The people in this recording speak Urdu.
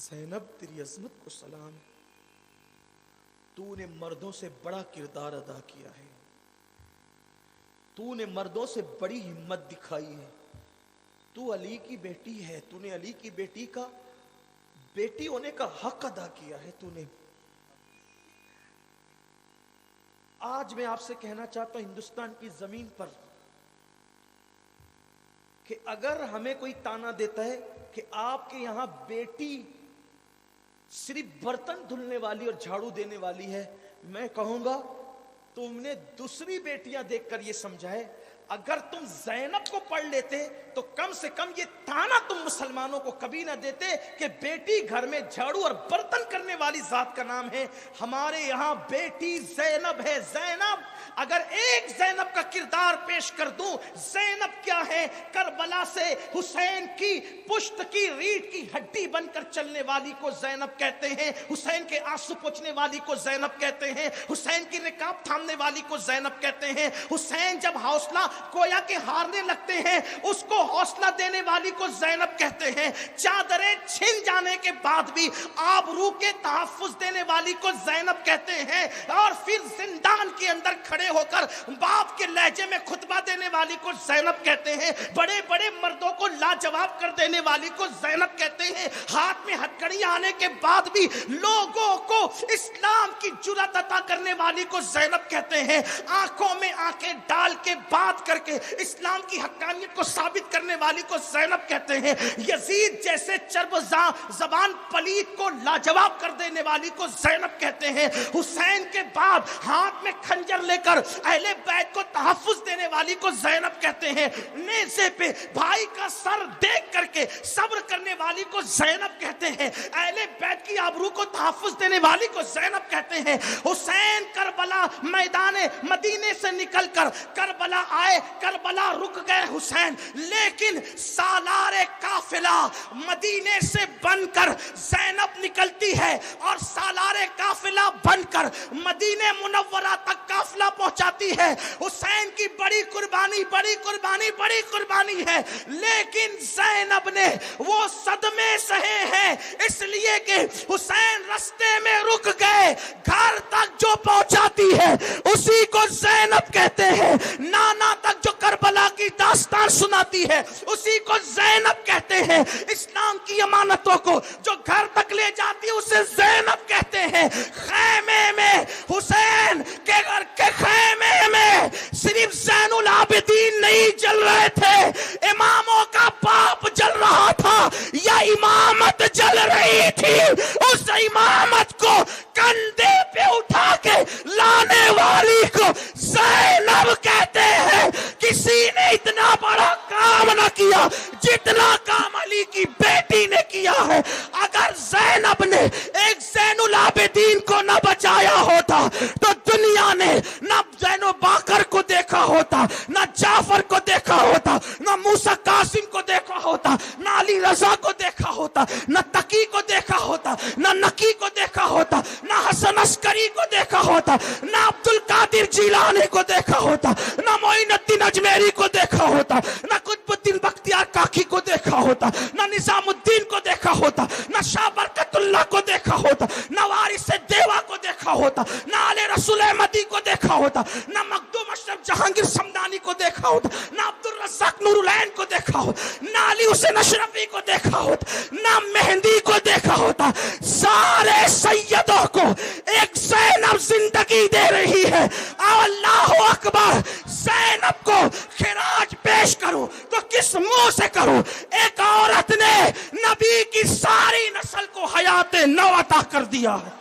زینب تیری عظمت کو سلام، تو نے مردوں سے بڑا کردار ادا کیا ہے، تو نے مردوں سے بڑی ہمت دکھائی ہے، تو علی کی بیٹی ہے، تو نے علی کی بیٹی کا بیٹی ہونے کا حق ادا کیا ہے تو نے۔ آج میں آپ سے کہنا چاہتا ہوں ہندوستان کی زمین پر کہ اگر ہمیں کوئی تانا دیتا ہے کہ آپ کے یہاں بیٹی صرف برتن دھلنے والی اور جھاڑو دینے والی ہے، میں کہوں گا تم نے دوسری بیٹیاں دیکھ کر یہ سمجھا ہے، اگر تم زینب کو پڑھ لیتے تو کم سے کم یہ تانا تم مسلمانوں کو کبھی نہ دیتے کہ بیٹی گھر میں جھاڑو اور برتن کرنے والی ذات کا نام ہے۔ ہمارے یہاں بیٹی زینب ہے۔ زینب، اگر ایک زینب کا کردار پیش کر دوں، زینب کیا ہے؟ کربلا سے حسین کی پشت کی ریڑھ کی ہڈی بن کر چلنے والی کو زینب کہتے ہیں، حسین کے آنسو پوچھنے والی کو زینب کہتے ہیں، حسین کی رکاب تھامنے والی کو زینب کہتے ہیں، حسین جب حوصلہ گویا کہ ہارنے لگتے ہیں اس کو حوصلہ دینے والی کو زینب کہتے ہیں، چادریں چھن جانے کے بعد بھی آبرو کے تحفظ دینے والی کو زینب کہتے ہیں، اور پھر زندان کے اندر کھڑے ہو کر باپ کے لہجے میں خطبہ دینے والی کو زینب کہتے ہیں، بڑے بڑے مردوں کو لاجواب کر دینے والی کو زینب کہتے ہیں، ہاتھ میں ہتھکڑی آنے کے بعد بھی لوگوں کو اسلام کی جرأت عطا کرنے والی کو زینب کہتے ہیں، آنکھوں میں آنکھیں ڈال کے بات کر کے اسلام کی حقانیت کو ثابت کرنے والی کو زینب کہتے ہیں، یزید جیسے چرب زبان پلید کو لاجواب کر دینے والی کو زینب کہتے ہیں، حسین کے بعد ہاتھ میں خنجر لے کر اہل بیت کو تحفظ دینے والی کو زینب کہتے ہیں، نیزے پہ بھائی کا سر دیکھ کر کے صبر کرنے والی کو زینب کہتے ہیں، اہل بیت کی آبرو کو تحفظ دینے والی کو زینب کہتے ہیں۔ حسین کربلا میدان مدینے سے نکل کر کربلا آئے، کربلا رک گئے حسین، لیکن سالار قافلہ مدینے سے بن کر زینب نکلتی ہے اور سالار قافلہ بن کر مدینے منورہ تک قافلہ پہنچاتی ہے۔ حسین کی بڑی قربانی بڑی قربانی بڑی قربانی ہے، لیکن زینب نے وہ صدمے سہے ہیں اس لیے کہ حسین رستے میں رک گئے، گھر تک جو پہنچاتی ہے اسی کو زینب کہتے ہیں، نانا تک جو کربلا کی داستان سناتی ہے اسی کو زینب کہتے ہیں، اسلام کی امانتوں کو جو گھر تک لے جاتی ہے اسے زینب کہتے ہیں۔ خیمے میں حسین کے گھر کے خیمے میں صرف زین العابدین نہیں جل رہے تھے، اماموں کا باپ جل رہا تھا یا امامت جل رہی تھی، اس امامت کو کندھے پہ اٹھا کے لانے والی کو زینب کہتے ہیں۔ کسی نے اتنا بڑا کام نہ کیا جتنا کام علی کی بیٹی نے کیا ہے۔ اگر زینب نے ایک زین العابدین کو نہ بچایا ہوتا تو دنیا نے نہ زین و باقر کو دیکھا ہوتا، نہ جعفر کو دیکھا ہوتا، نہ موسیٰ قاسم کو دیکھا ہوتا، نہ علی رضا کو دیکھا ہوتا، نہ تقی کو دیکھا ہوتا، نہ نقی کو دیکھا ہوتا، نہ حسن عسکری کو دیکھا ہوتا، نہ عبد القادر جیلانی کو دیکھا ہوتا، نہ معین الدین اجمیری کو دیکھا ہوتا، نہ قطب الدین بختیار کاکی کو دیکھا ہوتا، نہ نظام الدین کو دیکھا ہوتا، نہ شاہ برکت اللہ کو دیکھا ہوتا، نہ وارث دیوا کو دیکھا ہوتا، نہ آل رسول احمدی کو دیکھا ہوتا، نہ مخدوم اشرف جہانگیر صمدانی کو دیکھا ہوتا، نہ عبد الرزاق نور العین کو دیکھا ہوتا، نہ علی حسین اشرفی کو دیکھا ہوتا، نہ مہندی کو دیکھا ہوتا۔ سارے سیدوں کو ایک زینب زندگی دے رہی ہے۔ اللہ اکبر، زینب کو خراج پیش کروں تو کس منہ سے کروں؟ ایک عورت نے نبی کی ساری نسل کو حیات نو عطا کر دیا ہے۔